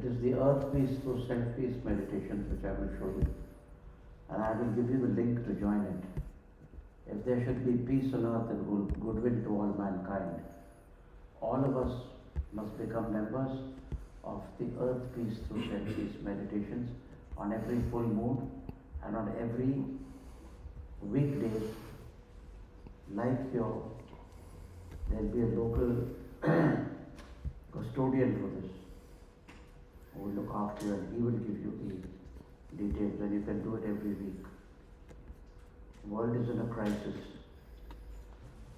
It is the earth peace through self-peace meditation which I will show you. And I will give you the link to join it. If there should be peace on earth and goodwill to all mankind, all of us must become members of the earth peace through self-peace meditations on every full moon and on every weekday. Like there'll be a local custodian for this who will look after you, and he will give you the details, and you can do it every week. The world is in a crisis,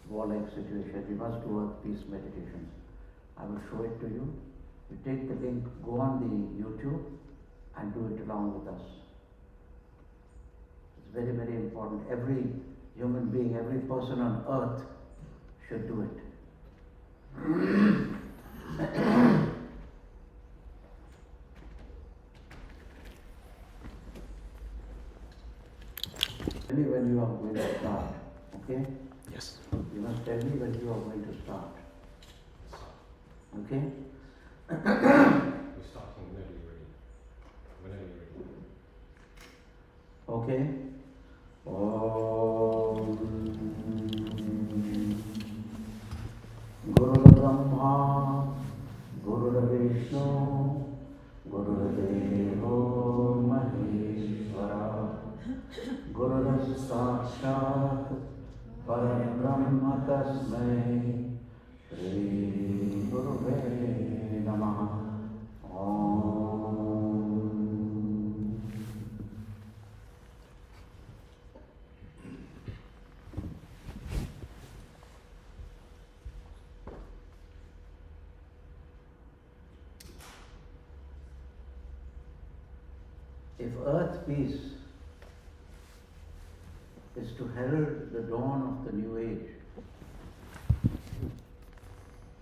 war-like situation. We must do earth peace meditations. I will show it to you. You take the link, go on the YouTube and do it along with us. It's very, very important. Every human being, every person on earth should do it. Tell me when you are going to start, okay? Yes. You must tell me when you are going to start. Okay? We're starting whenever you're ready. Whenever you're ready. Okay? Om Guru Brahma, Guru Vishnu, Guru Devo Maheshwara, Guru Sakshat Parabrahma Tasmai Shri Guruve Namaha. Om. If earth peace is to herald the dawn of the new age,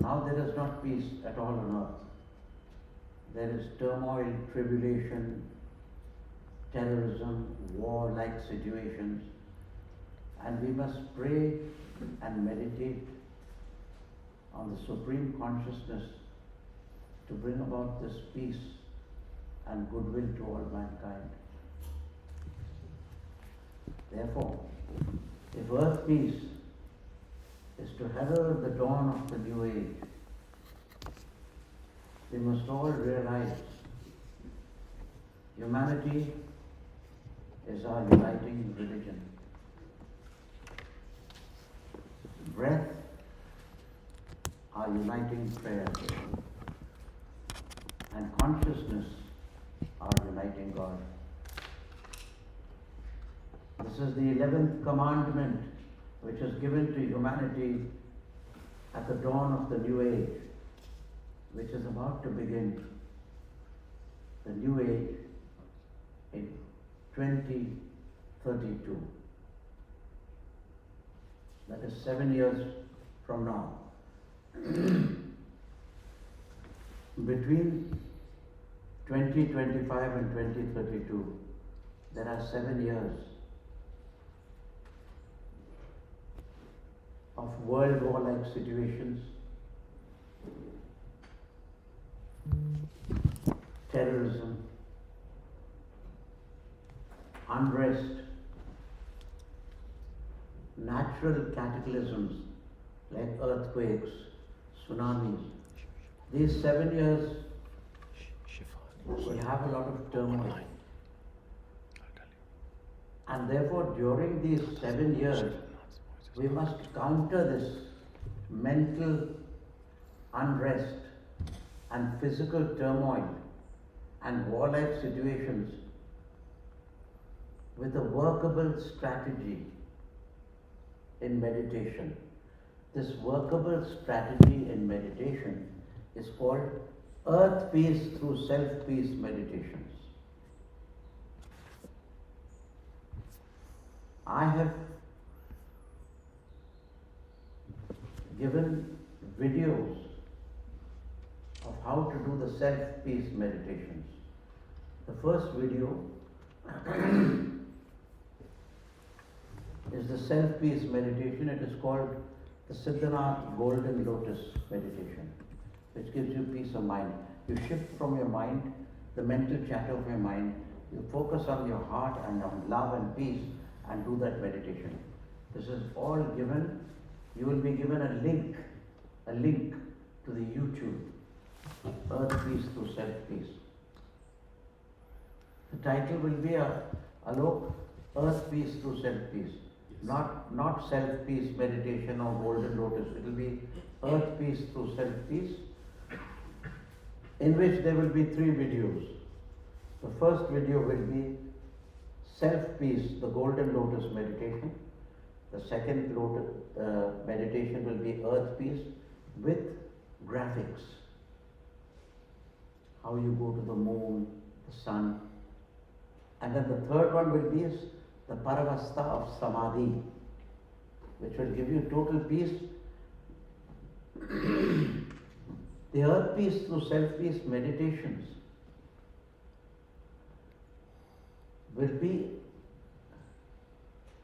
now there is not peace at all on earth. There is turmoil, tribulation, terrorism, war-like situations, and we must pray and meditate on the supreme consciousness to bring about this peace and goodwill to all mankind. Therefore, if earth peace is to herald the dawn of the new age, we must all realize humanity is our uniting religion. Breath, our uniting prayer. And consciousness, our uniting God. This is the 11th commandment which is given to humanity at the dawn of the new age, which is about to begin. The new age in 2032. That is 7 years from now. Between 2025 and 2032, there are 7 years of world war-like situations, terrorism, unrest, natural cataclysms like earthquakes, tsunamis. These 7 years will have a lot of turmoil. And therefore, during these 7 years, we must counter this mental unrest and physical turmoil and warlike situations with a workable strategy in meditation. This workable strategy in meditation is called earth peace through self-peace meditations. I have given videos of how to do the self-peace meditations. The first video is the self-peace meditation. It is called the Siddhanath Golden Lotus meditation, which gives you peace of mind. You shift from your mind, the mental chatter of your mind, you focus on your heart and on love and peace and do that meditation. This is all given, you will be given a link to the YouTube, Earth Peace Through Self-Peace. The title will be Alok, Earth Peace Through Self-Peace. Not self-peace meditation or golden lotus. It will be Earth Peace Through Self-Peace, in which there will be 3 videos. The first video will be Self-Peace, the golden lotus meditation. The second meditation will be Earth Peace with graphics. How you go to the moon, the sun. And then the third one will be the Paravastha of Samadhi, which will give you total peace. The Earth Peace Through Self-Peace meditations will be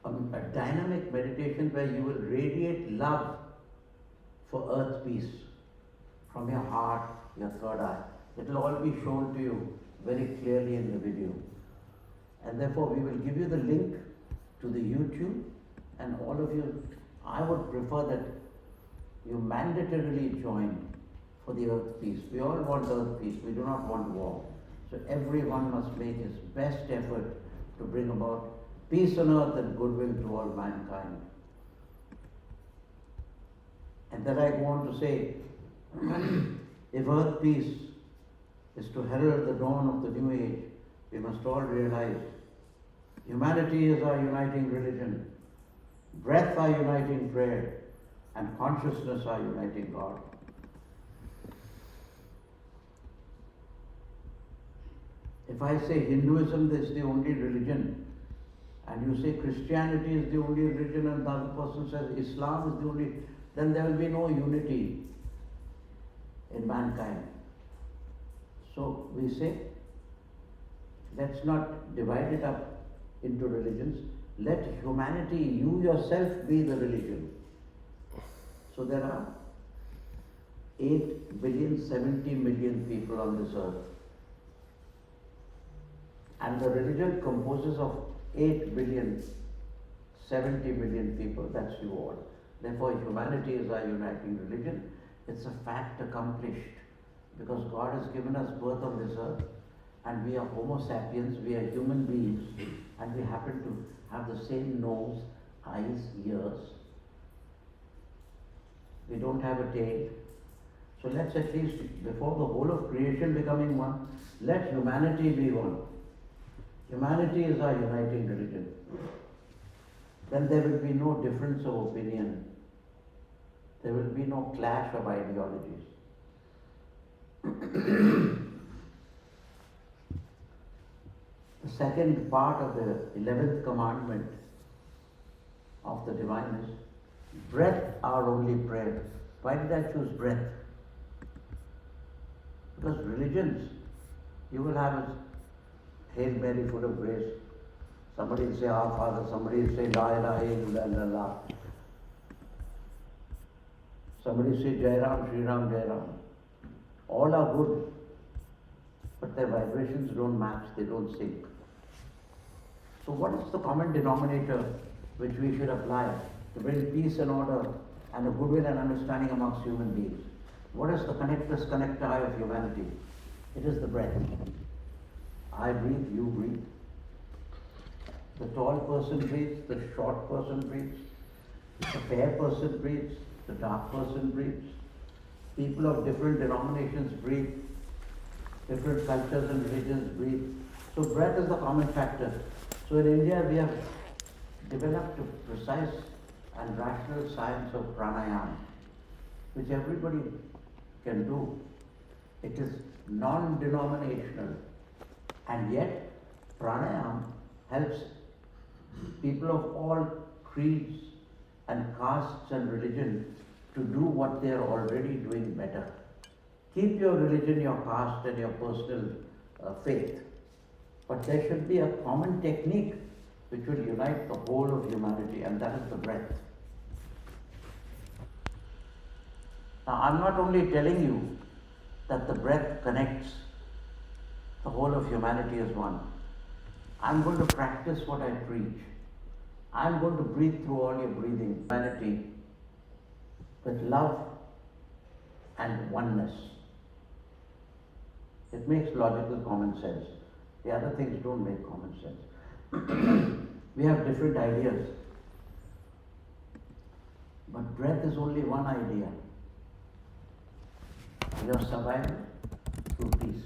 a dynamic meditation where you will radiate love for Earth peace from your heart, your third eye. It will all be shown to you very clearly in the video. And therefore we will give you the link to the YouTube, and all of you, I would prefer that you mandatorily join for the Earth peace. We all want Earth peace, we do not want war. So everyone must make his best effort to bring about peace on earth and goodwill to all mankind. And then I go on to say, if Earth peace is to herald the dawn of the new age, we must all realize humanity is our uniting religion, breath our uniting prayer, and consciousness our uniting God. If I say Hinduism is the only religion, and you say Christianity is the only religion, and the other person says Islam is the only, then there will be no unity in mankind. So we say, let's not divide it up into religions. Let humanity, you yourself, be the religion. So there are 8 billion, 70 million people on this earth. And the religion composes of 8 billion, 70 million people, that's you all. Therefore, humanity is our uniting religion. It's a fact accomplished because God has given us birth on this earth, and we are Homo sapiens, we are human beings, and we happen to have the same nose, eyes, ears. We don't have a tail. So let's at least, before the whole of creation becoming one, let humanity be one. Humanity is our uniting religion. Then there will be no difference of opinion. There will be no clash of ideologies. The second part of the 11th commandment of the divine is, breath our only prayer. Why did I choose breath? Because religions, you will have a Hail Mary, full of grace. Somebody will say, Our Father, somebody will say, La ilaha illallah. Somebody will say, Jai Ram, Shri Ram, Jai Ram. All are good, but their vibrations don't match, they don't sync. So what is the common denominator which we should apply to bring peace and order and a goodwill and understanding amongst human beings? What is the connectus connecti of humanity? It is the breath. I breathe, you breathe. The tall person breathes, the short person breathes, the fair person breathes, the dark person breathes. People of different denominations breathe, different cultures and religions breathe. So breath is the common factor. So in India we have developed a precise and rational science of pranayama, which everybody can do. It is non-denominational, and yet pranayama helps people of all creeds and castes and religions to do what they are already doing better. Keep your religion, your caste and your personal faith, but there should be a common technique which will unite the whole of humanity, and that is the breath. Now I'm not only telling you that the breath connects the whole of humanity as one. I'm going to practice what I preach. I'm going to breathe through all your breathing, humanity, with love and oneness. It makes logical common sense. The other things don't make common sense. We have different ideas. But breath is only one idea. Your survival through peace.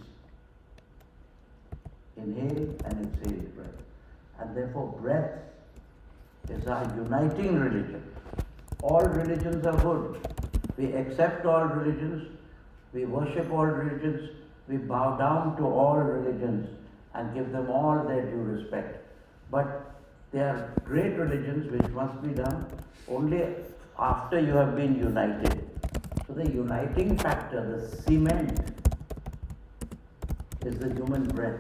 Inhale and exhale breath. And therefore breath is our uniting religion. All religions are good. We accept all religions. We worship all religions. We bow down to all religions and give them all their due respect. But they are great religions which must be done only after you have been united. So the uniting factor, the cement, is the human breath.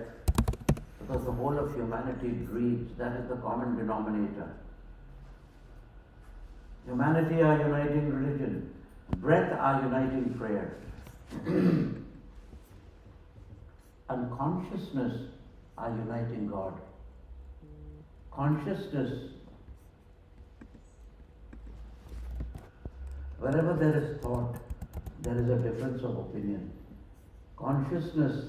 Because the whole of humanity breathes. That is the common denominator. Humanity, our uniting religion. Breath, our uniting prayer. And consciousness, our uniting God. Consciousness, wherever there is thought, there is a difference of opinion. Consciousness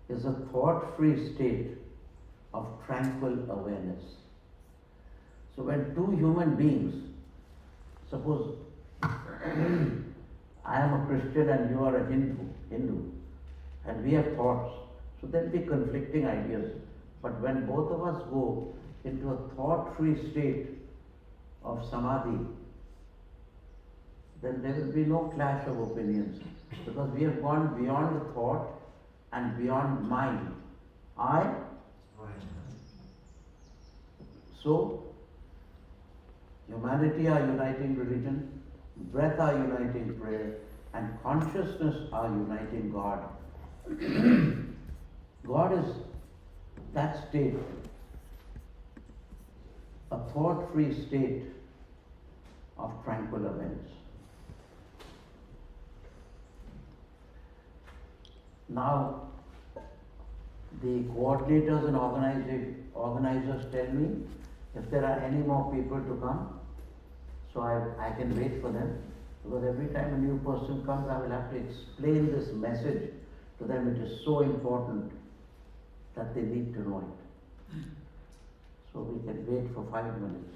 is a thought-free state of tranquil awareness. So when two human beings, suppose I am a Christian and you are a Hindu, and we have thoughts, so there will be conflicting ideas. But when both of us go into a thought-free state of samadhi, then there will be no clash of opinions, because we have gone beyond the thought and beyond mind. So, humanity our uniting religion, breath our uniting prayer, and consciousness our uniting God. God is that state, a thought-free state of tranquil awareness. Now, the coordinators and organizers tell me if there are any more people to come, so I can wait for them, because every time a new person comes, I will have to explain this message to them. It is so important that they need to know it. So we can wait for 5 minutes.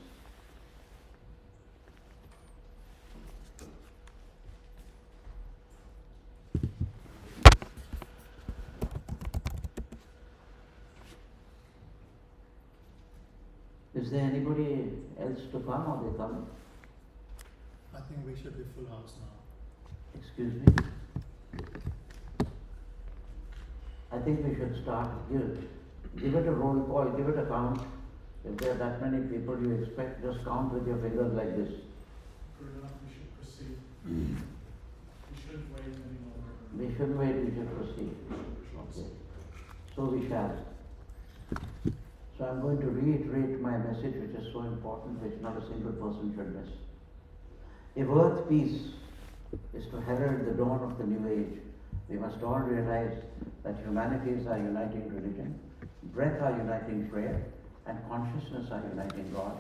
Is there anybody else to come, or they come? I think we should be full house now. Excuse me? I think we should start. Give it a roll call, give it a count. If there are that many people you expect, just count with your fingers like this. Gurunath, we should proceed. We shouldn't wait any longer. We shouldn't wait, we should proceed. Okay. So we shall. So I'm going to reiterate my message, which is so important, which not a single person should miss. If earth peace is to herald the dawn of the new age, we must all realize that humanity is our uniting religion, breath our uniting prayer, and consciousness our uniting God.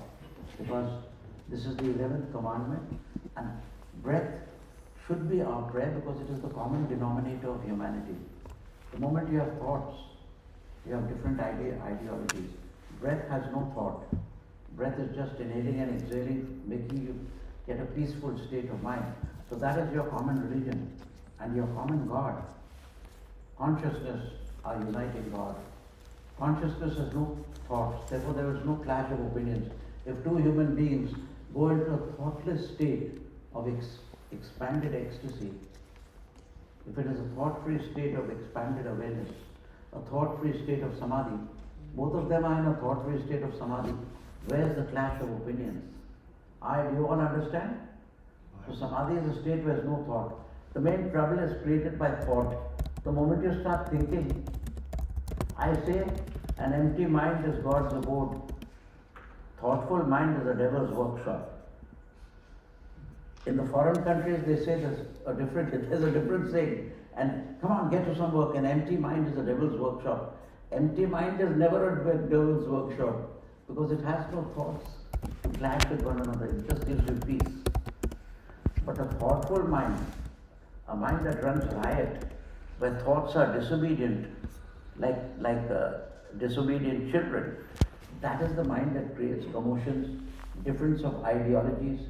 Because this is the 11th commandment, and breath should be our prayer because it is the common denominator of humanity. The moment you have thoughts, you have different ideologies. Breath has no thought. Breath is just inhaling and exhaling, making you get a peaceful state of mind. So that is your common religion and your common God. Consciousness, our uniting God. Consciousness has no thoughts, therefore there is no clash of opinions. If two human beings go into a thoughtless state of expanded ecstasy, if it is a thought-free state of expanded awareness, a thought-free state of samadhi, both of them are in a thought-free state of samadhi. Where is the clash of opinions? Do you all understand? So samadhi is a state where there is no thought. The main trouble is created by thought. The moment you start thinking, I say an empty mind is God's abode. Thoughtful mind is a devil's workshop. In the foreign countries they say there's a different saying. And come on, get to some work. An empty mind is a devil's workshop. Empty mind is never a devil's workshop because it has no thoughts to clash with one another. It just gives you peace. But a thoughtful mind, a mind that runs riot, where thoughts are disobedient, like disobedient children, that is the mind that creates commotions, difference of ideologies,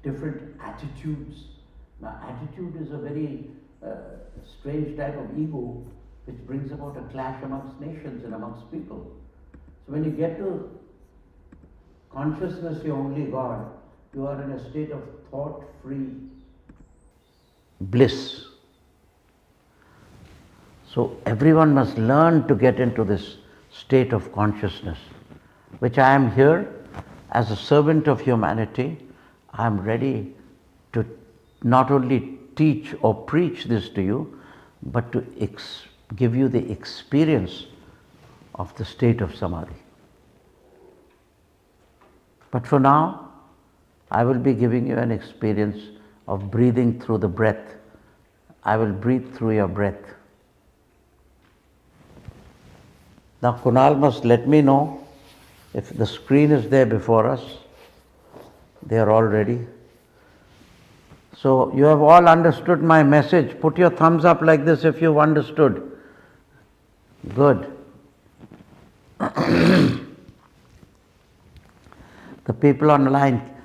different attitudes. Now, attitude is a very strange type of ego which brings about a clash amongst nations and amongst people. So when you get to consciousness, you're only God, you are in a state of thought-free bliss. So everyone must learn to get into this state of consciousness, which I am here as a servant of humanity. I am ready to not only teach or preach this to you, but to give you the experience of the state of samadhi. But for now, I will be giving you an experience of breathing through the breath. I will breathe through your breath. Now Kunal must let me know if the screen is there before us. They are all ready. So you have all understood my message. Put your thumbs up like this if you've understood. Good. The people online,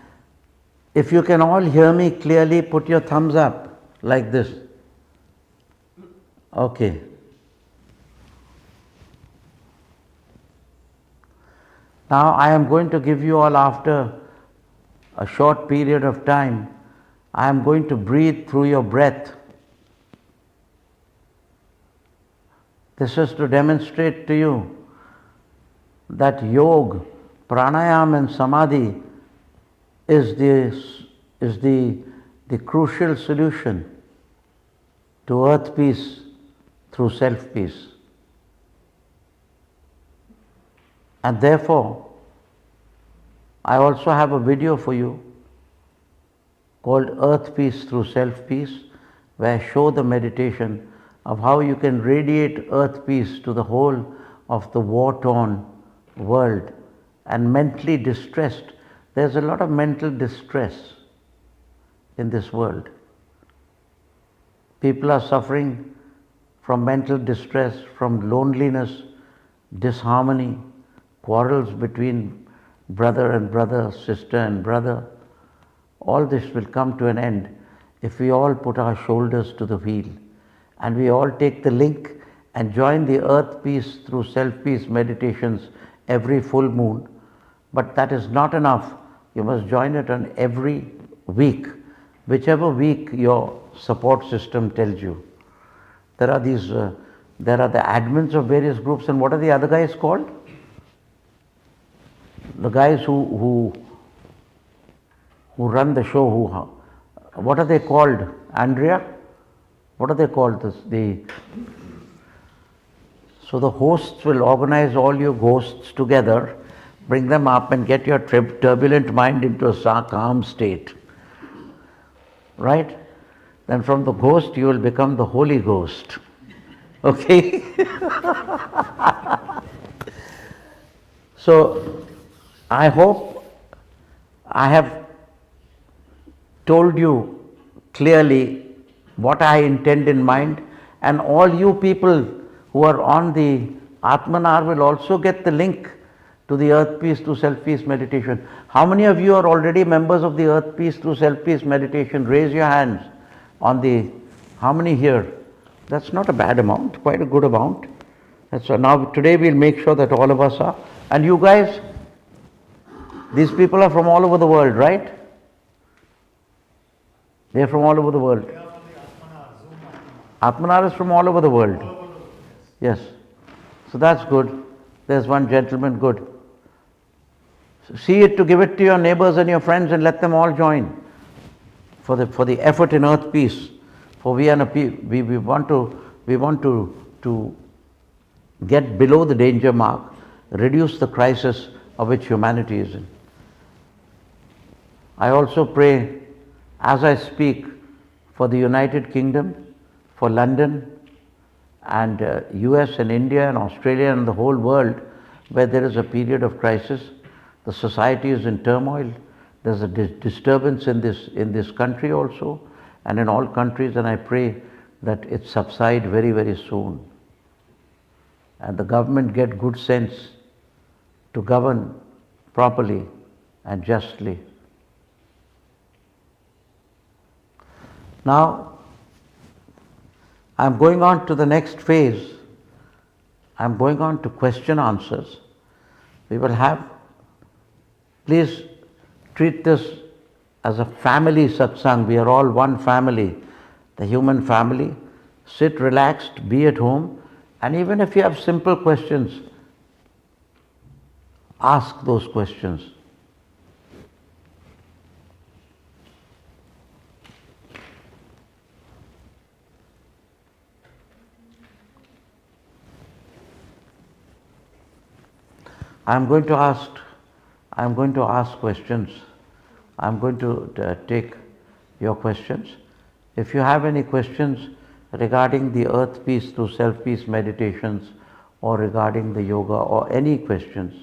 if you can all hear me clearly, put your thumbs up like this. Okay. Now I am going to give you all, after a short period of time, I am going to breathe through your breath. This is to demonstrate to you that yoga, pranayama and samadhi is the crucial solution to earth peace through self peace. And therefore, I also have a video for you called Earth Peace Through Self Peace, where I show the meditation of how you can radiate earth peace to the whole of the war-torn world and mentally distressed. There's a lot of mental distress in this world. People are suffering from mental distress, from loneliness, disharmony, quarrels between brother and brother, sister and brother. All this will come to an end if we all put our shoulders to the wheel and we all take the link and join the Earth Peace Through Self-Peace meditations every full moon. But that is not enough. You must join it on every week, whichever week your support system tells you. There are the admins of various groups, and what are the other guys called? The guys who run the show, what are they called? Andrea? What are they called? So the hosts will organize all your ghosts together, bring them up and get your turbulent mind into a calm state. Right? Then from the ghost you will become the Holy Ghost. Okay? So I hope I have told you clearly what I intend in mind, and all you people who are on the Atmanar will also get the link to the Earth Peace Through Self-Peace meditation. How many of you are already members of the Earth Peace Through Self-Peace meditation? Raise your hands on the, how many here? That's not a bad amount, quite a good amount. Now today we'll make sure that all of us are. And you guys, these people are from all over the world, right? They are from all over the world. They are from the Atmanar, Zoom Atmanar. Atmanar is from all over the world. All over the world, Yes. So that's good. There's one gentleman, good. So see it to give it to your neighbors and your friends and let them all join for the effort in earth peace. For we want to get below the danger mark, reduce the crisis of which humanity is in. I also pray as I speak for the United Kingdom, for London and US and India and Australia and the whole world where there is a period of crisis. The society is in turmoil. There's a disturbance in this country also and in all countries, and I pray that it subside very, very soon. And the government get good sense to govern properly and justly. Now, I'm going on to the next phase. I'm going on to question answers. We will have, please treat this as a family satsang. We are all one family, the human family. Sit relaxed, be at home, and even if you have simple questions, ask those questions. I'm going to ask questions. I'm going to take your questions. If you have any questions regarding the earth peace through self-peace meditations or regarding the yoga or any questions,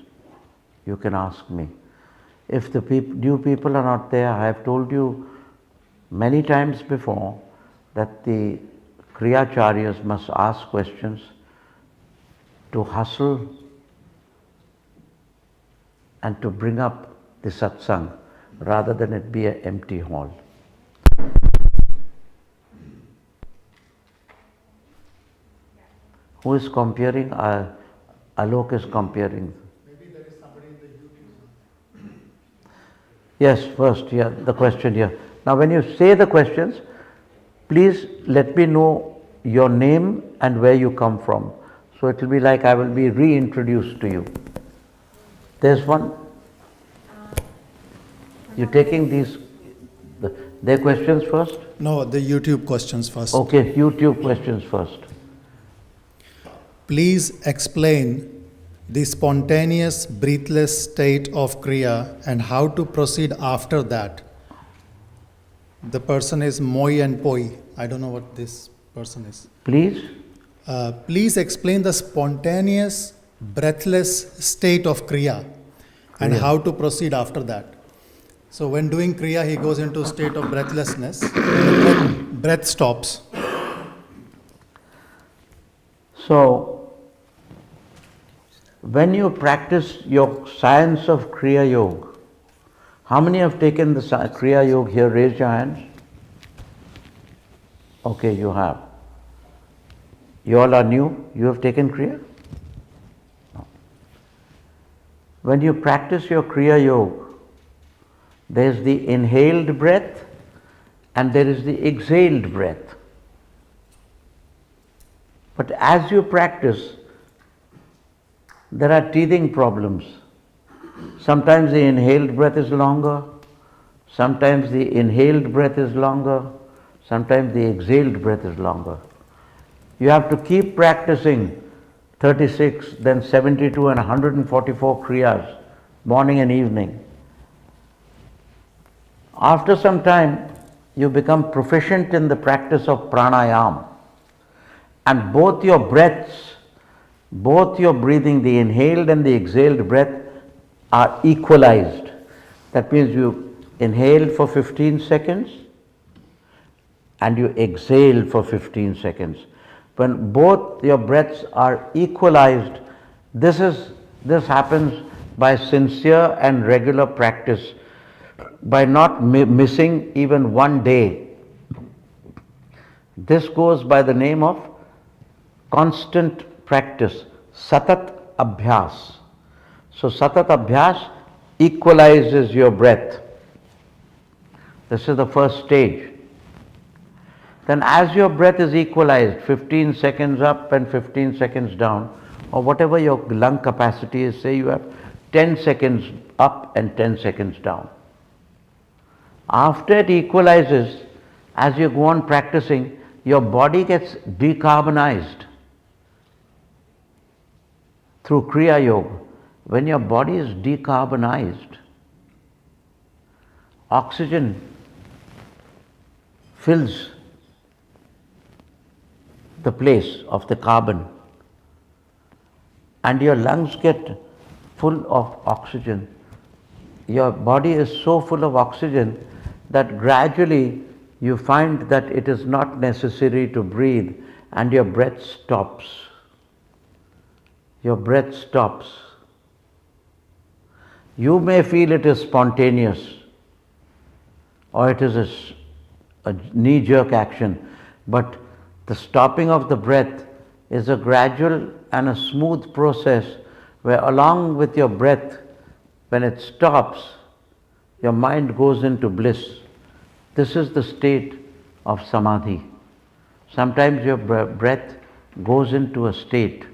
you can ask me. If the new people are not there, I have told you many times before that the Kriyacharyas must ask questions to hustle and to bring up the satsang rather than it be an empty hall. Who is comparing? Alok is comparing. Maybe there is somebody in the YouTube. Yes, first, yeah, the question here. Now, when you say the questions, please let me know your name and where you come from. So it will be like I will be reintroduced to you. There's one. You're taking their questions first? No, the YouTube questions first. Okay, YouTube questions first. Please explain the spontaneous breathless state of Kriya and how to proceed after that. The person is Moi and Poi. I don't know what this person is. Please? Please explain the spontaneous breathless state of Kriya and how to proceed after that. So when doing Kriya, he goes into a state of breathlessness. Breath stops. So, when you practice your science of Kriya Yoga, how many have taken the Kriya Yoga here? Raise your hands. Okay, you have. You all are new? You have taken Kriya? No. When you practice your Kriya Yoga, there is the inhaled breath and there is the exhaled breath. But as you practice, there are teething problems. Sometimes the inhaled breath is longer, sometimes the inhaled breath is longer, sometimes the exhaled breath is longer. You have to keep practicing 36, then 72 and 144 kriyas, morning and evening. After some time, you become proficient in the practice of pranayama. And both your breaths, both your breathing, the inhaled and the exhaled breath are equalized. That means you inhale for 15 seconds and you exhale for 15 seconds. When both your breaths are equalized, this happens by sincere and regular practice, by not missing even one day. This goes by the name of constant practice, satat abhyas. So satat abhyas equalizes your breath. This is the first stage. Then as your breath is equalized, 15 seconds up and 15 seconds down, or whatever your lung capacity is, say you have 10 seconds up and 10 seconds down. After it equalizes, as you go on practicing, your body gets decarbonized through Kriya Yoga. When your body is decarbonized, oxygen fills the place of the carbon, and your lungs get full of oxygen. Your body is so full of oxygen that gradually you find that it is not necessary to breathe, and your breath stops. Your breath stops. You may feel it is spontaneous, or it is a knee-jerk action, but the stopping of the breath is a gradual and a smooth process where, along with your breath, when it stops, your mind goes into bliss. This is the state of samadhi. Sometimes your breath goes into a state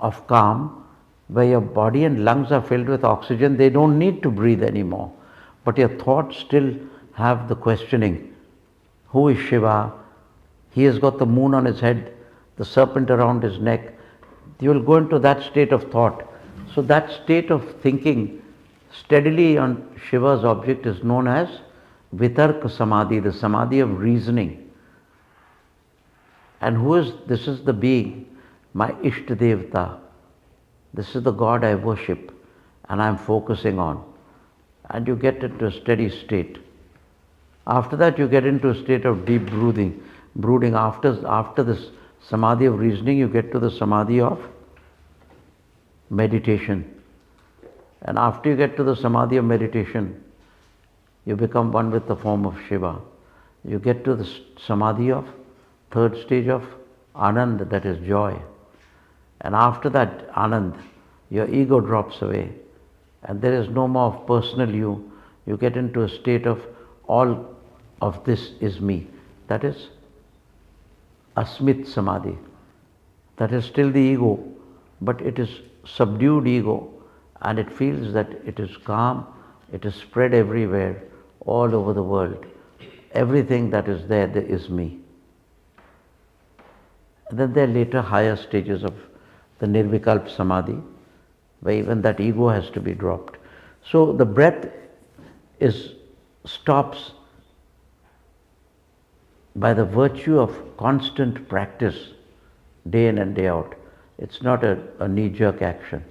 of calm where your body and lungs are filled with oxygen. They don't need to breathe anymore. But your thoughts still have the questioning. Who is Shiva? He has got the moon on his head, the serpent around his neck. You will go into that state of thought. So that state of thinking steadily on Shiva's object is known as Vitarka Samadhi, the Samadhi of reasoning. And this is the being, my Ishta Devta. This is the God I worship and I am focusing on. And you get into a steady state. After that you get into a state of deep brooding. After this Samadhi of reasoning, you get to the Samadhi of meditation. And after you get to the Samadhi of meditation, you become one with the form of Shiva. You get to the Samadhi of third stage of Anand, that is joy. And after that Anand, your ego drops away and there is no more of personal you. You get into a state of all of this is me. That is Asmit Samadhi. That is still the ego, but it is subdued ego, and it feels that it is calm, it is spread everywhere, all over the world. Everything that is there is me. And then there are later higher stages of the Nirvikalp Samadhi, where even that ego has to be dropped. So the breath stops by the virtue of constant practice, day in and day out. It's not a knee-jerk action.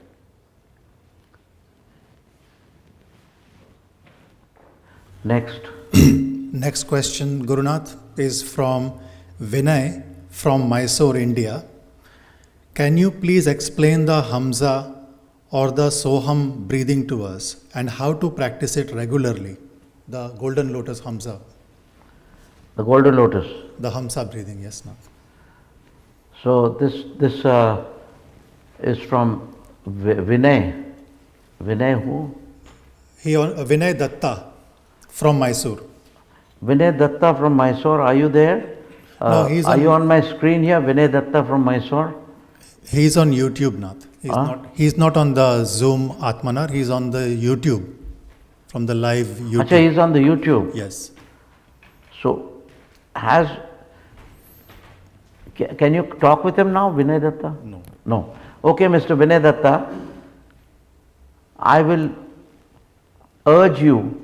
Next. Next question, Gurunath, is from Vinay from Mysore, India. Can you please explain the Hamza or the Soham breathing to us and how to practice it regularly? The Golden Lotus Hamza. The Golden Lotus. The Hamsa breathing, yes, Nath. So this is from Vinay. Vinay who? Vinay Datta from Mysore. Vinay Datta from Mysore, are you there? No, are you on my screen here? Vinay Datta from Mysore? He's on YouTube, Nath. He's not on the Zoom Atmanar, he's on the YouTube, from the live YouTube. Achha, he's on the YouTube? Yes. So, can you talk with him now, Vinay Datta? No. No. Okay, Mr. Vinay Datta, I will urge you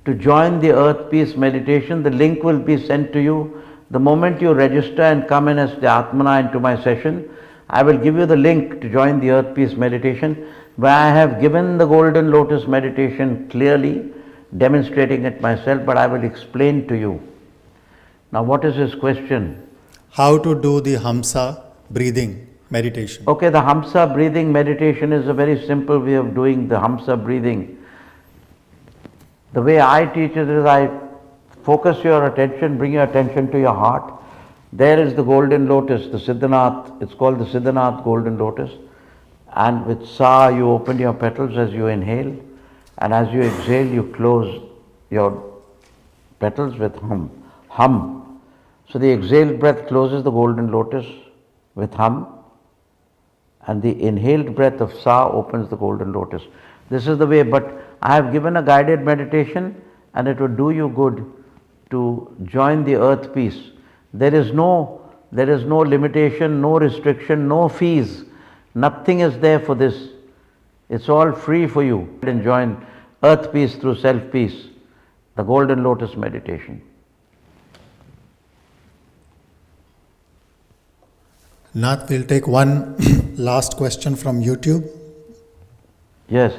to join the Earth Peace Meditation. The link will be sent to you. The moment you register and come in as the Atmana into my session, I will give you the link to join the Earth Peace Meditation, where I have given the Golden Lotus Meditation clearly, demonstrating it myself, but I will explain to you. Now what is his question? How to do the Hamsa breathing meditation. Okay, the Hamsa breathing meditation is a very simple way of doing the Hamsa breathing. The way I teach it is I focus your attention, bring your attention to your heart. There is the Golden Lotus, the Siddhanath, it's called the Siddhanath Golden Lotus. And with Sa you open your petals as you inhale, and as you exhale you close your petals with hum. Hum. So the exhaled breath closes the Golden Lotus with hum, and the inhaled breath of Sa opens the Golden Lotus. This is the way, but I have given a guided meditation and it would do you good to join the Earth Peace. There is no limitation, no restriction, no fees. Nothing is there for this. It's all free for you. And join Earth Peace through Self Peace, the Golden Lotus Meditation. Nath, we'll take one last question from YouTube. Yes.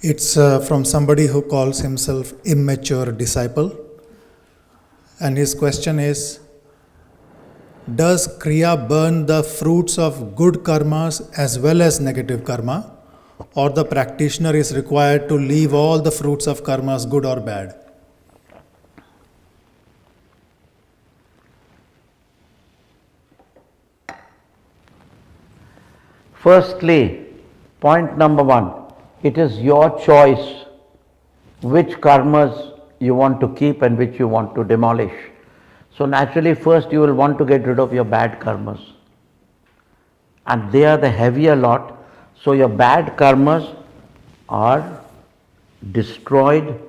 It's from somebody who calls himself immature disciple. And his question is, does Kriya burn the fruits of good karmas as well as negative karma? Or the practitioner is required to leave all the fruits of karmas, good or bad? Firstly, point number one, it is your choice which karmas you want to keep and which you want to demolish. So naturally, first you will want to get rid of your bad karmas. And they are the heavier lot. So your bad karmas are destroyed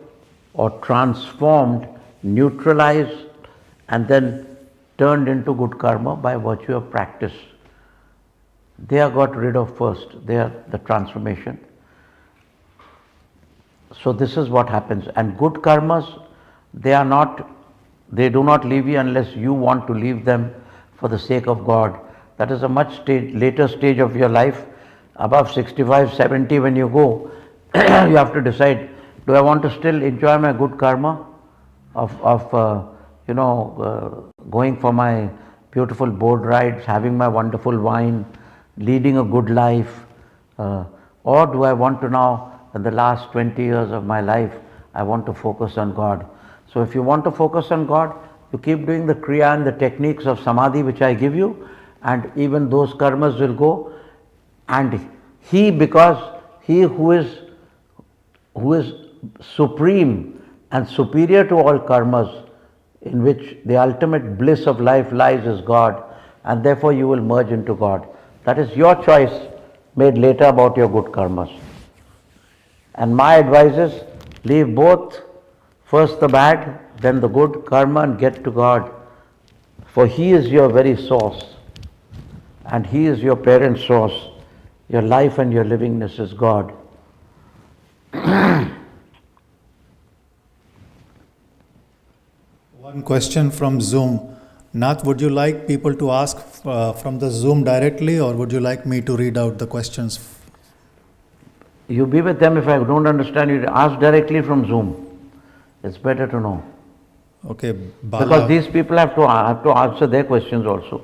or transformed, neutralized, and then turned into good karma by virtue of practice. They are got rid of first. They are the transformation. So this is what happens. And good karmas, they do not leave you unless you want to leave them for the sake of God. That is a much later stage of your life. Above 65, 70 when you go, you have to decide, do I want to still enjoy my good karma of going for my beautiful boat rides, having my wonderful wine, leading a good life, or do I want to now, in the last 20 years of my life, I want to focus on God. So if you want to focus on God, you keep doing the kriya and the techniques of samadhi which I give you, and even those karmas will go. And because he who is supreme and superior to all karmas, in which the ultimate bliss of life lies, is God, and therefore you will merge into God. That is your choice made later about your good karmas. And my advice is, leave both, first the bad, then the good karma, and get to God. For He is your very source, and He is your parent source. Your life and your livingness is God. One question from Zoom. Nath, would you like people to ask from the Zoom directly, or would you like me to read out the questions? You be with them. If I don't understand, you ask directly from Zoom. It's better to know. Okay, Bala. Because these people have to answer their questions also.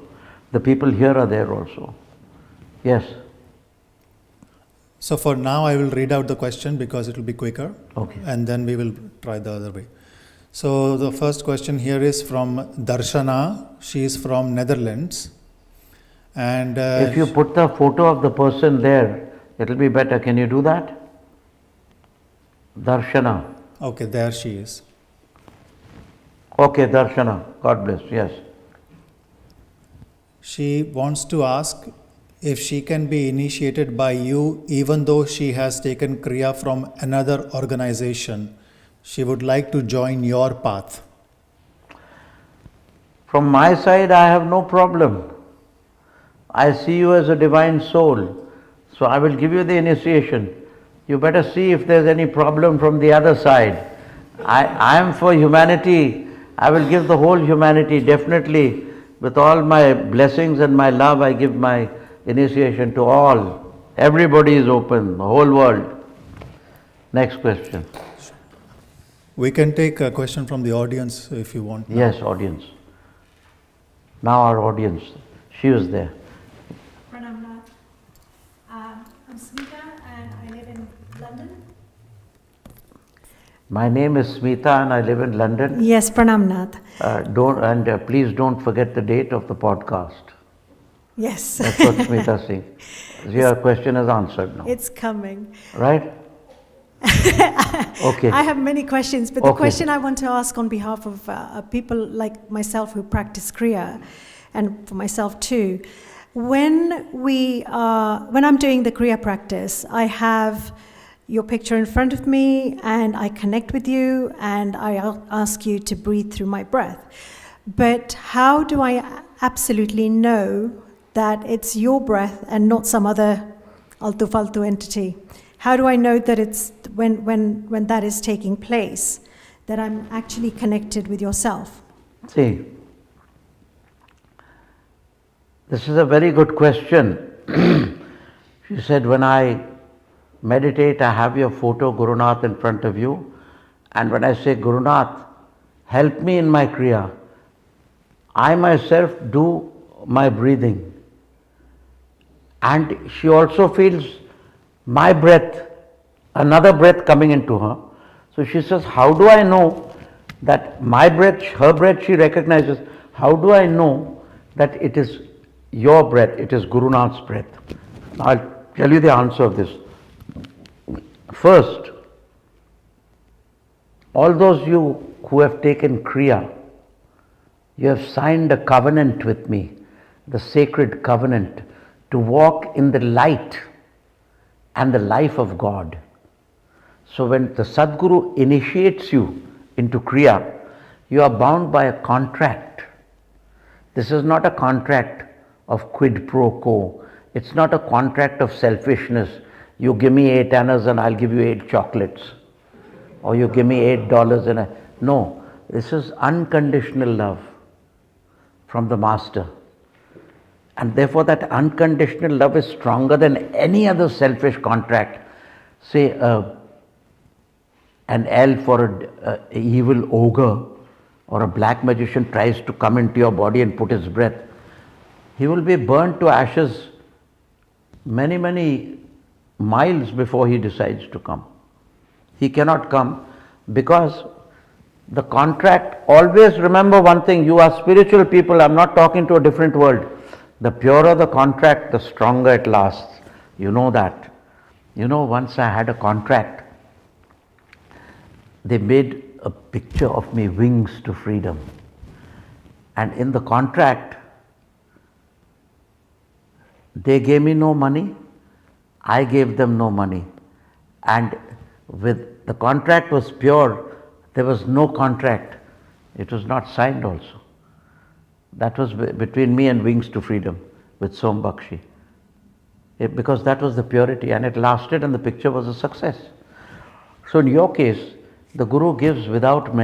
The people here are there also. Yes. So for now, I will read out the question because it will be quicker. Okay. And then we will try the other way. So the first question here is from Darshana. She is from Netherlands. And if you put the photo of the person there, it will be better. Can you do that? Darshana. Okay, there she is. Okay, Darshana. God bless. Yes. She wants to ask if she can be initiated by you even though she has taken Kriya from another organization. She would like to join your path. From my side, I have no problem. I see you as a divine soul. So I will give you the initiation. You better see if there's any problem from the other side. I am for humanity. I will give the whole humanity, definitely. With all my blessings and my love, I give my initiation to all. Everybody is open, the whole world. Next question. We can take a question from the audience if you want. Yes, audience. Now our audience. She was there. Pranam Nath. I'm Smita and I live in London. My name is Smita and I live in London. Yes, Pranam Nath. Please don't forget the date of the podcast. Yes. That's what Smita is saying. Your question is answered now. It's coming. Right? Okay. I have many questions, but the question I want to ask on behalf of people like myself who practice Kriya, and for myself too, when I'm doing the Kriya practice, I have your picture in front of me and I connect with you and I ask you to breathe through my breath. But how do I absolutely know that it's your breath and not some other altu-faltu entity? How do I know that it's when that is taking place, that I'm actually connected with yourself? See, This is a very good question. She said, when I meditate, I have your photo, Gurunath, in front of you. And when I say, Gurunath, help me in my Kriya, I myself do my breathing. And she also feels my breath, another breath coming into her. So she says, how do I know that my breath, her breath she recognizes, how do I know that it is your breath, it is Gurunath's breath? I'll tell you the answer of this. First, all those you who have taken Kriya, you have signed a covenant with me, the sacred covenant, to walk in the light and the life of God. So when the Sadguru initiates you into Kriya, you are bound by a contract. This is not a contract of quid pro quo. It's not a contract of selfishness. You give me 8 annas and I'll give you 8 chocolates. Or you give me $8 and no, this is unconditional love from the Master. And therefore that unconditional love is stronger than any other selfish contract. Say an elf or an evil ogre or a black magician tries to come into your body and put his breath. He will be burnt to ashes many, many miles before he decides to come. He cannot come because the contract, always remember one thing, you are spiritual people, I'm not talking to a different world. The purer the contract, the stronger it lasts. You know that. You know, once I had a contract, they made a picture of me, wings to freedom. And in the contract, they gave me no money, I gave them no money. And with the contract was pure, there was no contract. It was not signed also. That was between me and Wings to Freedom with Som Bakshi. Because that was the purity and it lasted and the picture was a success. So in your case, the Guru gives without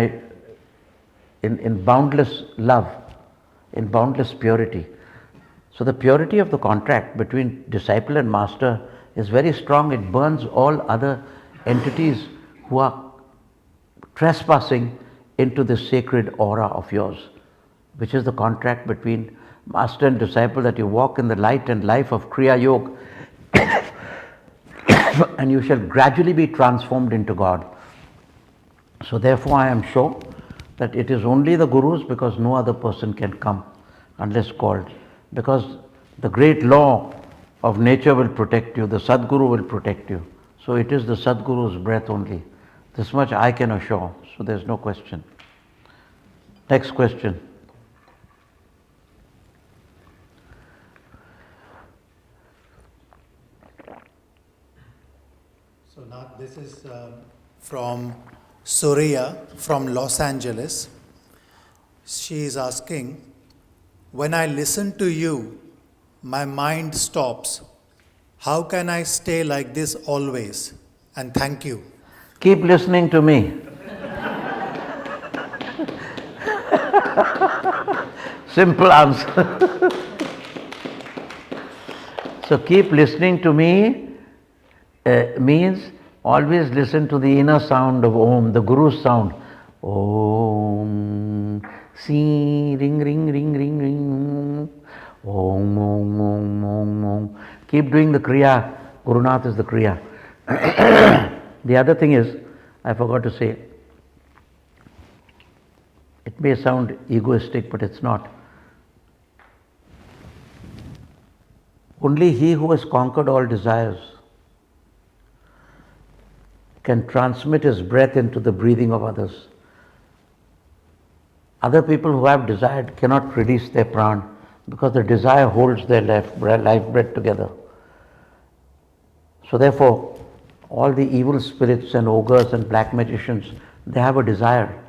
in boundless love, in boundless purity. So the purity of the contract between disciple and master is very strong. It burns all other entities who are trespassing into the sacred aura of yours, which is the contract between master and disciple, that you walk in the light and life of Kriya Yoga and you shall gradually be transformed into God. So therefore I am sure that it is only the Gurus, because no other person can come unless called. Because the great law of nature will protect you, the Sadguru will protect you. So it is the Sadguru's breath only. This much I can assure, so there is no question. Next question. So now this is from Surya from Los Angeles. She is asking, when I listen to you, my mind stops. How can I stay like this always? And thank you. Keep listening to me. Simple answer. So keep listening to me means always listen to the inner sound of Om, the Guru's sound. Om, si, ring, ring, ring, ring, ring. Om, Om, Om, Om, Om. Keep doing the Kriya. Gurunath is the Kriya. The other thing is, I forgot to say, it may sound egoistic, but it's not. Only he who has conquered all desires can transmit his breath into the breathing of others. Other people who have desired cannot release their pran, because the desire holds their life breath together. So therefore, all the evil spirits and ogres and black magicians, they have a desire.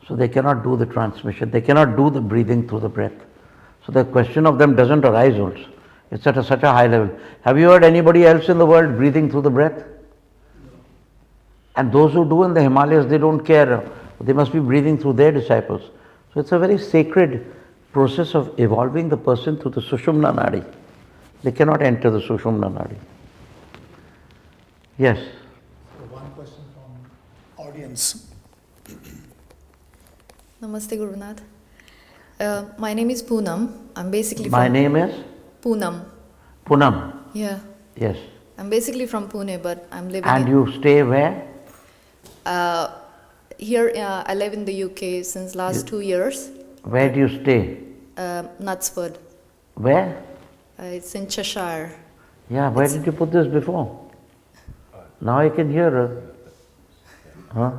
So they cannot do the transmission. They cannot do the breathing through the breath. So the question of them doesn't arise also. It's at such a high level. Have you heard anybody else in the world breathing through the breath? And those who do in the Himalayas, they don't care. They must be breathing through their disciples. So it's a very sacred process of evolving the person through the Sushumna Nadi. They cannot enter the Sushumna Nadi. Yes. So one question from audience. Namaste, Gurunath. My name is Poonam. I'm basically My from name is Poonam. Poonam. Yeah. Yes. I'm basically from Pune, but I'm living And you stay where? here. I live in the UK since last 2 years. Where do you stay? Knutsford. Where? It's in Cheshire. Yeah, where did you put this before? Now I can hear her. Huh?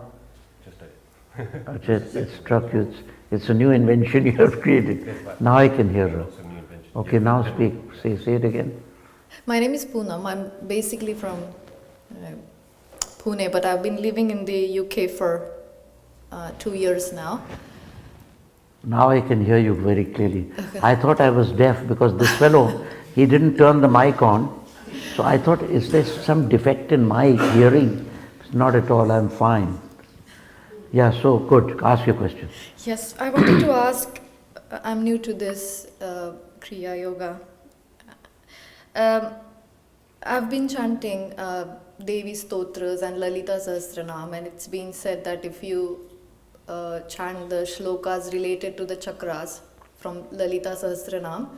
It struck you. It's a new invention you have created. Now I can hear her. Okay, now speak. Say it again. My name is Poonam. I'm basically from Pune, but I've been living in the UK for 2 years now. Now I can hear you very clearly. I thought I was deaf because this fellow, he didn't turn the mic on. So I thought, is there some defect in my hearing? Not at all, I'm fine. Yeah, so good. Ask your question. Yes, I wanted to ask, I'm new to this Kriya Yoga. I've been chanting Devi Stotras and Lalita Sahasranam, and it's been said that if you chant the shlokas related to the chakras from Lalita Sahasranam,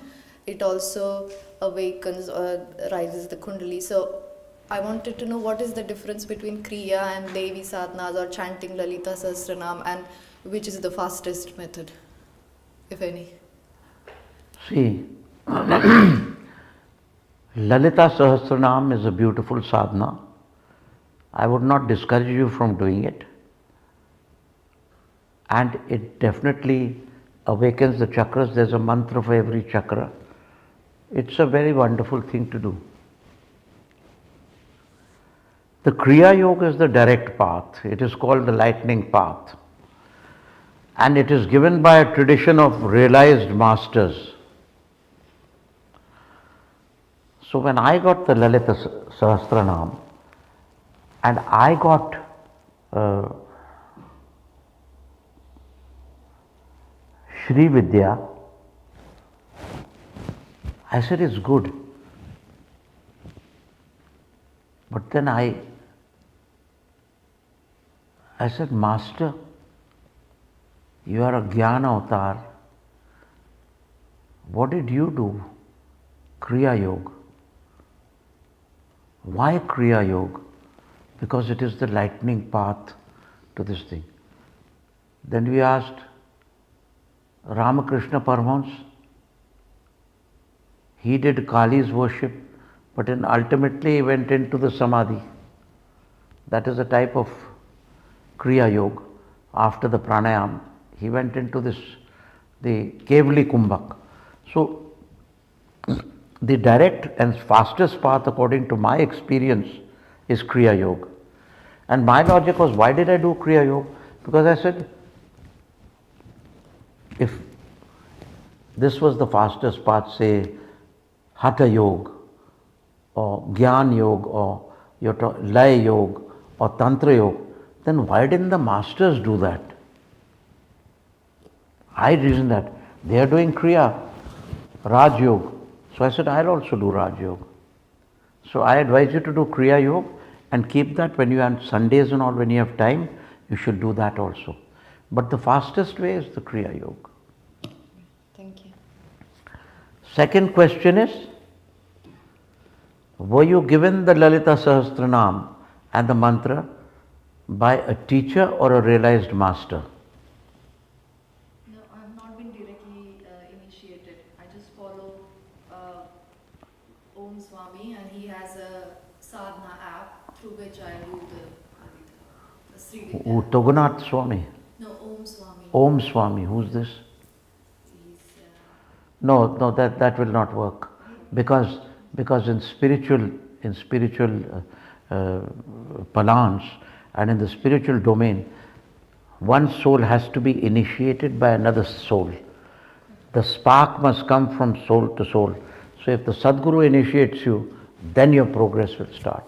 it also awakens or rises the Kundali. So I wanted to know what is the difference between Kriya and Devi Sadhanas or chanting Lalita Sahasranam, and which is the fastest method, if any? See, Lalita Sahasranam is a beautiful sadhana. I would not discourage you from doing it. And it definitely awakens the chakras. There's a mantra for every chakra. It's a very wonderful thing to do. The Kriya Yoga is the direct path. It is called the lightning path. And it is given by a tradition of realized masters. So when I got the Lalita Sahasranam and I got Shri Vidya, I said it's good. But then I said, Master, you are a Jnana avatar. What did you do? Kriya Yoga. Why Kriya Yoga? Because it is the lightning path to this thing. Then we asked Ramakrishna Paramahansa. He did Kali's worship, but then ultimately he went into the Samadhi. That is a type of Kriya Yoga. After the pranayam, he went into this, the Kevali Kumbhak. So, the direct and fastest path according to my experience is Kriya Yoga. And my logic was, why did I do Kriya Yoga? Because I said, if this was the fastest path, say Hatha Yoga or Gyan Yoga or Lay Yoga or Tantra Yoga, then why didn't the masters do that? I reasoned that they are doing Kriya, Raj Yoga. So I said, I'll also do Raj Yoga. So I advise you to do Kriya Yoga and keep that when you are on Sundays and all, when you have time, you should do that also. But the fastest way is the Kriya Yoga. Thank you. Second question is, were you given the Lalita Sahasranam and the mantra by a teacher or a realized master? No, I have not been directly initiated. I just follow Om Swami, and he has a sadhana app through which I do the Sri Vidya. Yogiraj Swami. No, Om Swami. Om Swami, who's this? He's, No, that will not work, because in spiritual parlance and in the spiritual domain, one soul has to be initiated by another soul. The spark must come from soul to soul. So if the Sadguru initiates you, then your progress will start.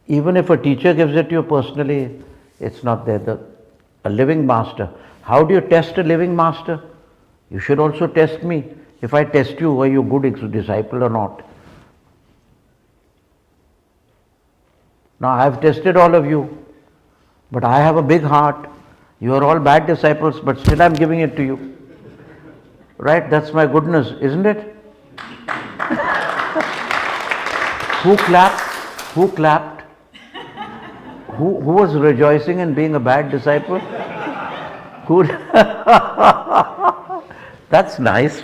Even if a teacher gives it to you personally, it's not there. A living master. How do you test a living master? You should also test me. If I test you, are you a good disciple or not? Now I have tested all of you, but I have a big heart. You are all bad disciples, but still I am giving it to you. Right? That's my goodness, isn't it? Who clapped? Who clapped? Who was rejoicing in being a bad disciple? Who? That's nice.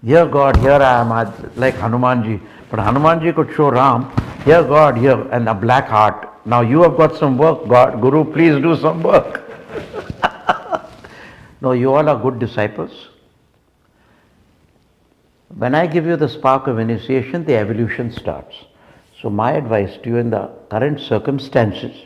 Here God, here I am, like Hanumanji. But Hanumanji could show Ram, here God, here, and a black heart. Now you have got some work, God, Guru, please do some work. No, you all are good disciples. When I give you the spark of initiation, the evolution starts. So my advice to you in the current circumstances,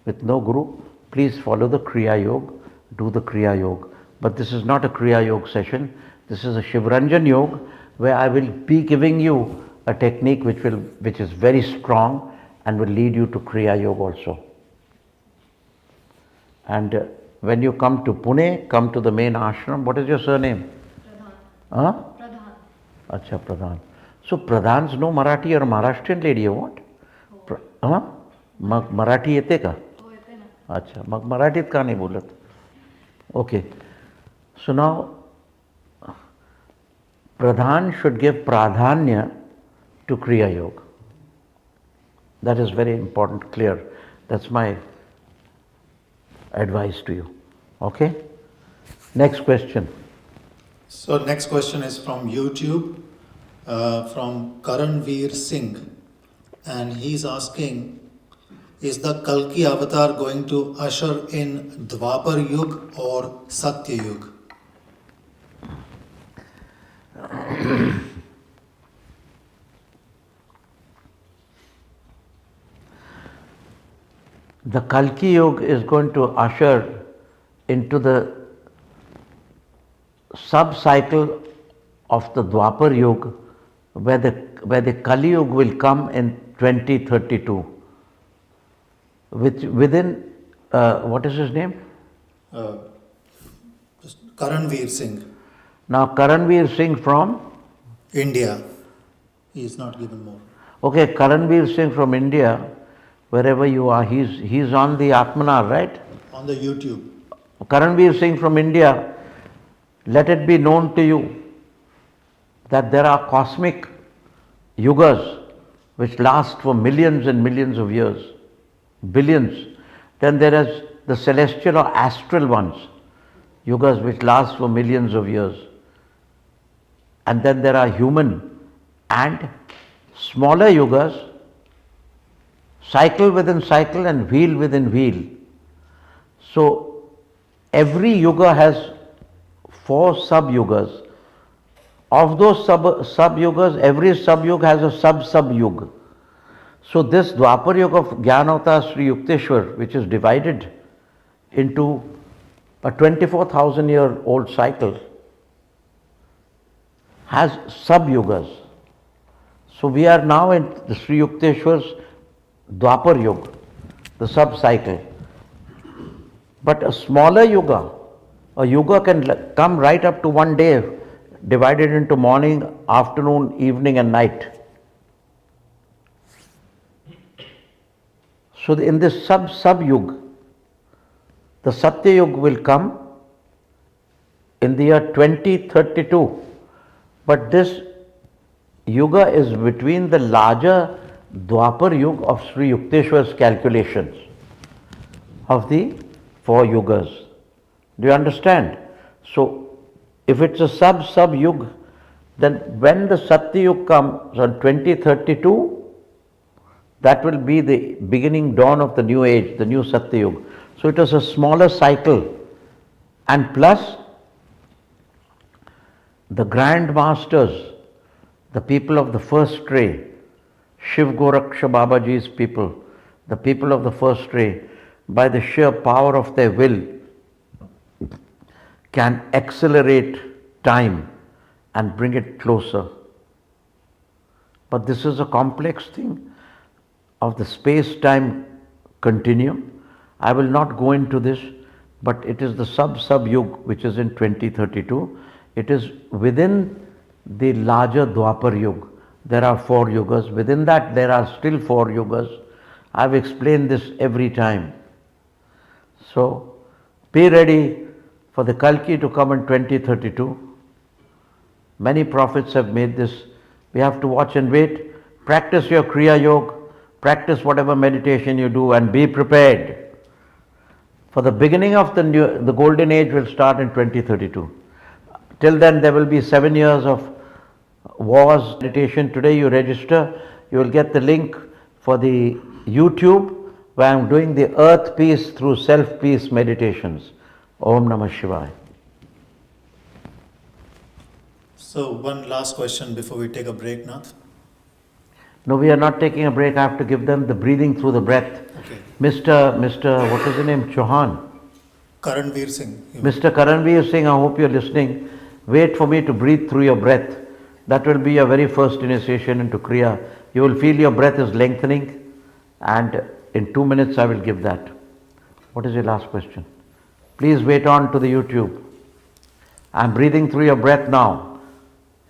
with no Guru, please follow the Kriya Yoga, do the Kriya Yoga. But this is not a Kriya Yoga session, this is a Shivranjan Yoga, where I will be giving you a technique which is very strong and will lead you to Kriya Yoga also. And when you come to Pune, come to the main ashram. What is your surname? Pradhan. Huh? Pradhan. Acha, Pradhan. So Pradhans know Marathi or Maharashtrian lady or what? Huh? Marathi yete ka? Oh, येते ना. Acha, mag Marathit ka nahi bolat? Okay. So now, Pradhan should give pradhanya to Kriya Yoga. That is very important, clear. That's my advice to you. Okay? Next question. So next question is from YouTube, from Karanveer Singh, and he's asking, is the Kalki avatar going to usher in Dwapar Yug or Satya Yug? The Kalki Yuga is going to usher into the sub-cycle of the Dwapar Yuga, where the Kali Yuga will come in 2032. Within, what is his name? Karanveer Singh, Now Karanveer Singh from? India. He is not given more. Okay, Karanveer Singh from India, wherever you are, he's on the Atmanar, right? On the YouTube. Karanveer Singh from India, let it be known to you that there are cosmic yugas which last for millions and millions of years, billions. Then there is the celestial or astral ones, yugas which last for millions of years. And then there are human and smaller yugas, cycle within cycle and wheel within wheel. So every yuga has 4 sub-yugas. Of those sub-yugas, every sub-yuga has a sub-sub-yuga. So this Dwapar Yuga of Jnanavata Sri Yukteswar, which is divided into a 24,000-year-old cycle, has sub-yugas. So we are now in the Sri Yukteswar's Dwapar Yuga, the sub-cycle. But a smaller yuga, a yuga can come right up to one day, divided into morning, afternoon, evening and night. So in this sub-yuga, the Satya Yuga will come in the year 2032. But this yuga is between the larger Dwapar Yuga of Sri Yukteswar's calculations of the 4 yugas. Do you understand? So, if it's a sub-yuga, then when the Satya Yuga comes on 2032, that will be the beginning dawn of the new age, the new Satya Yuga. So it is a smaller cycle, and plus the grand masters, the people of the first ray, Shiv Goraksha Babaji's people, the people of the first ray, by the sheer power of their will, can accelerate time and bring it closer. But this is a complex thing of the space-time continuum. I will not go into this. but it is the sub-yug which is in 2032. It is within the larger Dwapar Yug. There are 4 yugas. Within that there are still 4 yugas. I've explained this every time. So be ready for the Kalki to come in 2032. Many prophets have made this. We have to watch and wait. Practice your Kriya Yoga. Practice whatever meditation you do and be prepared. For the beginning of the golden age will start in 2032. Till then there will be 7 years of wars, meditation. Today you register, you will get the link for the YouTube where I am doing the earth peace through self-peace meditations. Om Namah Shivaya. So one last question before we take a break, Nath. No, we are not taking a break. I have to give them the breathing through the breath. Okay. Mr. What is his name? Chauhan. Karanveer Singh. Mr. Karanveer Singh, I hope you are listening. Wait for me to breathe through your breath. That will be your very first initiation into Kriya. You will feel your breath is lengthening, and in 2 minutes I will give that. What is your last question? Please wait on to the YouTube. I am breathing through your breath now.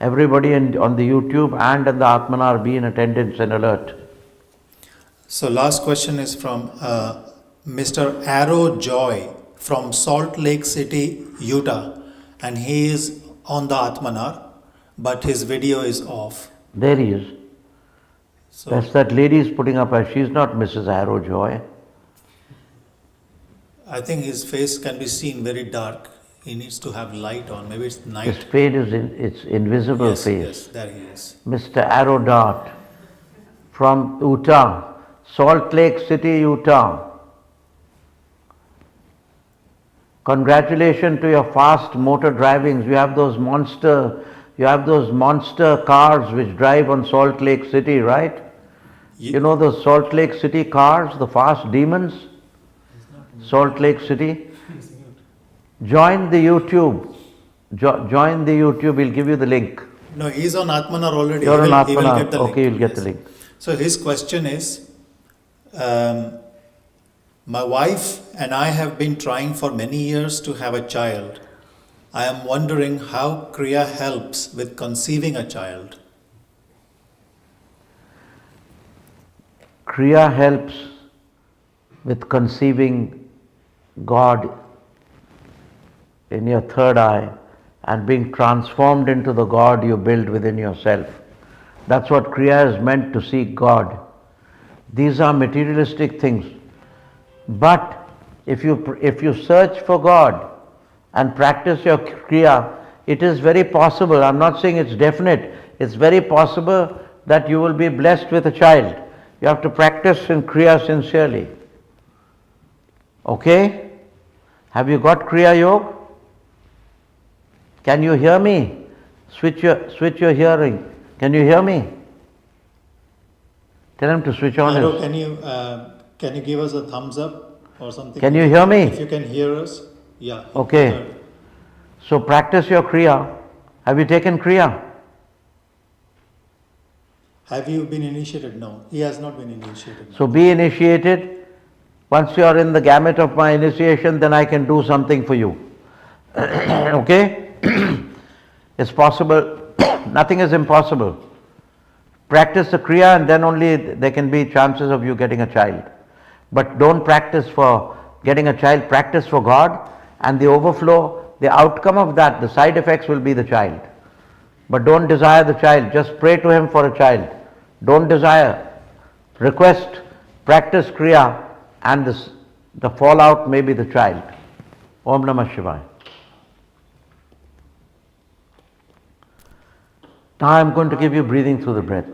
Everybody on the YouTube and in the Atmanar be in attendance and alert. So last question is from Mr. Arrow Joy from Salt Lake City, Utah, and he is on the Atmanar, but his video is off. There he is. So That's that lady is putting up her. She's not Mrs. Arrow Joy. I think his face can be seen very dark. He needs to have light on. Maybe it's His night. face is its invisible Yes, face. yes, there he is. Mr. Arrow Dart from Utah, Salt Lake City, Utah. Congratulations to your fast motor drivings. You have those monster cars which drive on Salt Lake City, right? You know those Salt Lake City cars, the fast demons? Salt Lake City. Join the YouTube. Join the YouTube. We'll give you the link. No, he's on Atmanar already. You're on He will Atmanar. get the link. Okay, you'll get Yes. the link. So his question is, my wife and I have been trying for many years to have a child. I am wondering how Kriya helps with conceiving a child. Kriya helps with conceiving God in your third eye and being transformed into the God you build within yourself. That's what Kriya is meant to seek God. These are materialistic things. But if you search for God and practice your Kriya, it is very possible, I'm not saying it's definite, it's very possible that you will be blessed with a child. You have to practice in Kriya sincerely. Okay? Have you got Kriya Yoga? Can you hear me? Switch your hearing. Can you hear me? Tell him to switch on Arrow, his. can you give us a thumbs up or something? Can you hear me? If you can hear us, yeah. Okay. So practice your Kriya. Have you taken Kriya? Have you been initiated? No, he has not been initiated. So be initiated. Once you are in the gamut of my initiation, then I can do something for you. Okay? It's possible. Nothing is impossible. Practice the Kriya and then only there can be chances of you getting a child. But don't practice for getting a child, practice for God, and the overflow, the outcome of that, the side effects will be the child. But don't desire the child, just pray to him for a child. Don't desire. Request, practice Kriya, and the fallout may be the child. Om Namah Shivaya. Now I am going to give you breathing through the breath.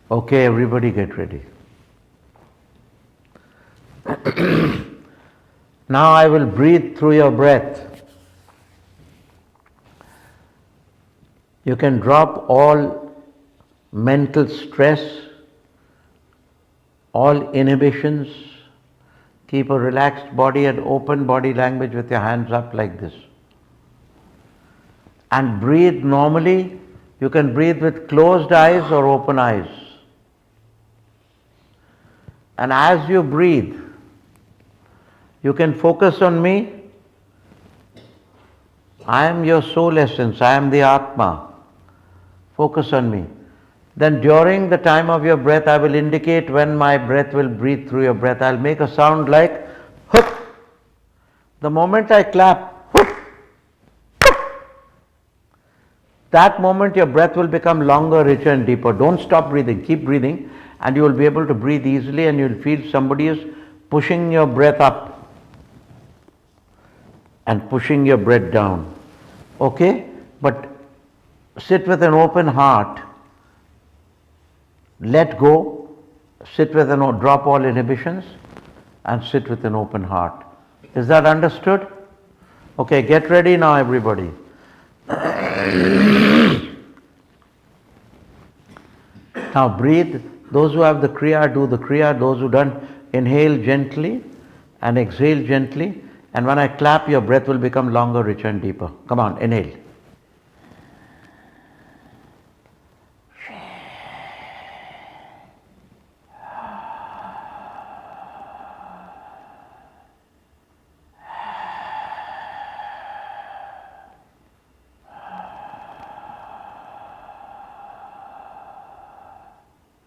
Okay, everybody get ready. Now I will breathe through your breath. You can drop all mental stress, all inhibitions. Keep a relaxed body and open body language with your hands up like this. And breathe normally. You can breathe with closed eyes or open eyes. And as you breathe, you can focus on me. I am your soul essence. I am the Atma. Focus on me. Then during the time of your breath, I will indicate when my breath will breathe through your breath. I'll make a sound like hook. The moment I clap, hook, that moment your breath will become longer, richer and deeper. Don't stop breathing. Keep breathing and you will be able to breathe easily and you will feel somebody is pushing your breath up and pushing your breath down. Okay? But sit with an open heart. Let go, sit with drop all inhibitions and sit with an open heart. Is that understood? Okay, get ready now everybody. Now breathe. Those who have the Kriya, do the Kriya. Those who don't, inhale gently and exhale gently. And when I clap, your breath will become longer, richer and deeper. Come on, inhale.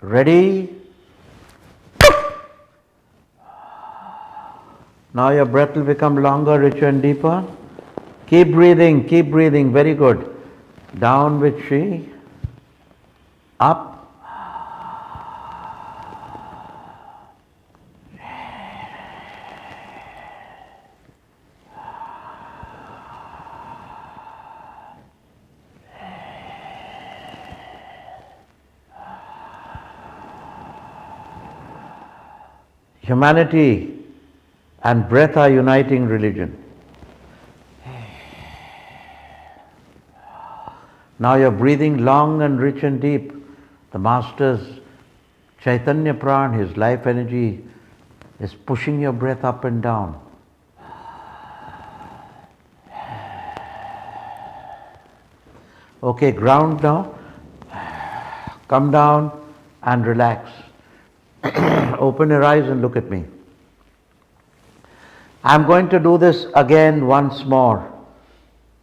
Ready? Now your breath will become longer, richer and deeper. Keep breathing, very good. Down with Shri, up. Humanity and breath are uniting religion. Now you're breathing long and rich and deep. The Master's Chaitanya Pran, his life energy, is pushing your breath up and down. Okay, ground now. Come down and relax. Open your eyes and look at me. I'm going to do this again once more.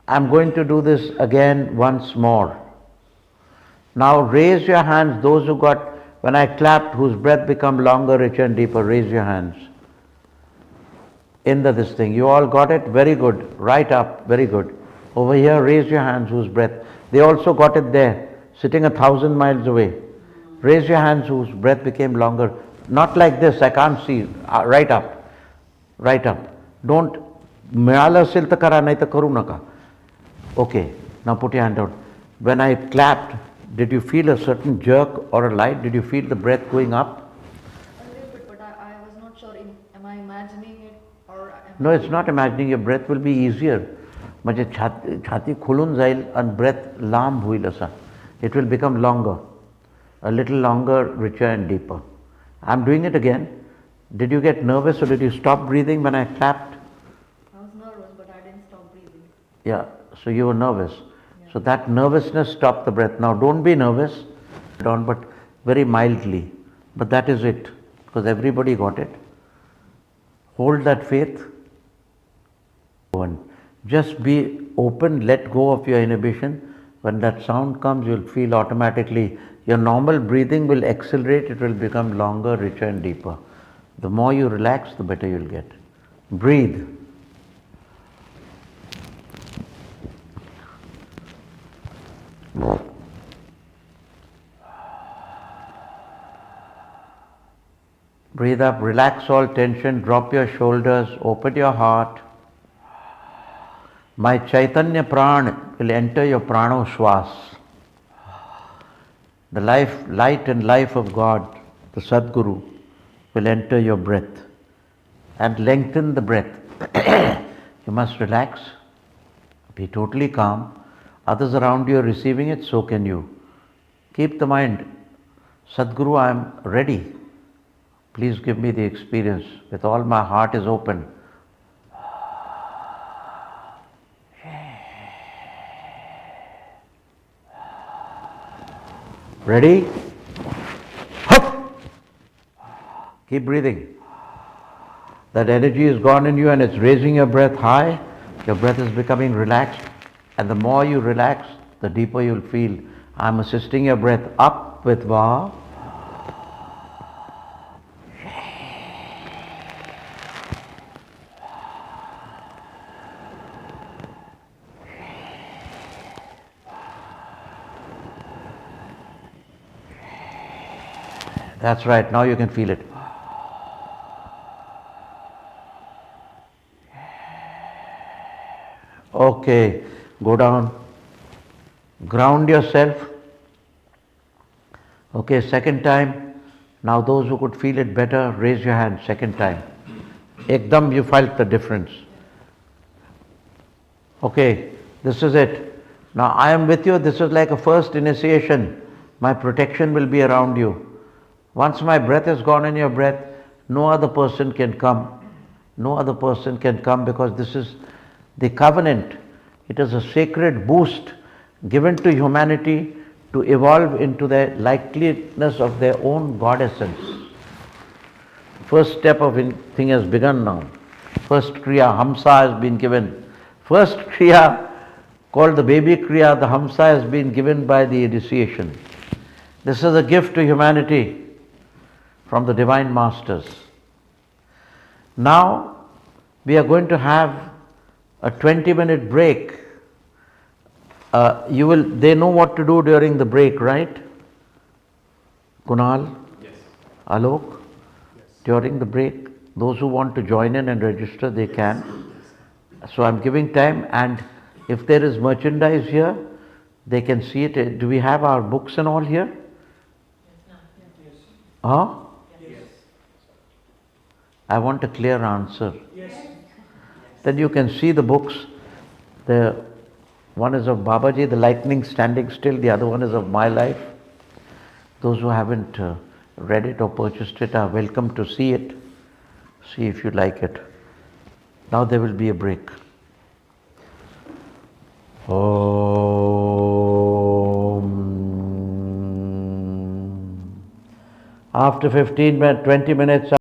I'm going to do this again once more. Now raise your hands, those who got, when I clapped, whose breath become longer, richer and deeper, raise your hands. In this thing. You all got it? Very good. Right up. Very good. Over here, raise your hands, whose breath. They also got it there, sitting 1,000 miles away. Raise your hands whose breath became longer. Not like this, I can't see. Right up. Right up. Don't. Meala silta kara naita karu naka. Okay. Now put your hand out. When I clapped, did you feel a certain jerk or a light? Did you feel the breath going up? A little bit, but I was not sure. Am I imagining it or? No, it's not imagining. Your breath will be easier. म्हणजे छाती खुलून जाईल and breath लांब होईल असा. It will become longer. A little longer, richer and deeper. I'm doing it again. Did you get nervous or did you stop breathing when I clapped? I was nervous, but I didn't stop breathing. Yeah, so you were nervous. Yeah. So that nervousness stopped the breath. Now don't be nervous, but very mildly. But that is it, because everybody got it. Hold that faith. Just be open, let go of your inhibition. When that sound comes, you'll feel automatically your normal breathing will accelerate, it will become longer, richer and deeper. The more you relax, the better you'll get. Breathe. Breathe up, relax all tension, drop your shoulders, open your heart. My Chaitanya Pran will enter your prano shwas. The light and life of God, the SatGuru, will enter your breath and lengthen the breath. You must relax, be totally calm. Others around you are receiving it, so can you. Keep the mind, Sadhguru, I am ready. Please give me the experience. With all my heart is open. Ready? Hup! Keep breathing. That energy is gone in you and it's raising your breath high. Your breath is becoming relaxed. And the more you relax, the deeper you'll feel. I'm assisting your breath up with Va. That's right, now you can feel it. Okay, go down. Ground yourself. Okay, second time. Now those who could feel it better, raise your hand second time. Ekdam you felt the difference. Okay, this is it. Now I am with you, this is like a first initiation. My protection will be around you. Once my breath is gone in your breath, no other person can come. No other person can come because this is the covenant. It is a sacred boost given to humanity to evolve into the likeliness of their own God essence. First step of thing has begun now. First Kriya, Hamsa has been given. First Kriya, called the baby Kriya, the Hamsa has been given by the initiation. This is a gift to humanity from the Divine Masters. Now we are going to have a 20-minute break. They know what to do during the break, right? Kunal? Yes. Alok? Yes. During the break, those who want to join in and register, they can. So I'm giving time, and if there is merchandise here, they can see it. Do we have our books and all here? Huh? Yes. I want a clear answer. Yes. Then you can see the books. The one is of Babaji, The Lightning Standing Still. The other one is of My Life. Those who haven't read it or purchased it are welcome to see it. See if you like it. Now there will be a break. Om. After 15 minutes, 20 minutes,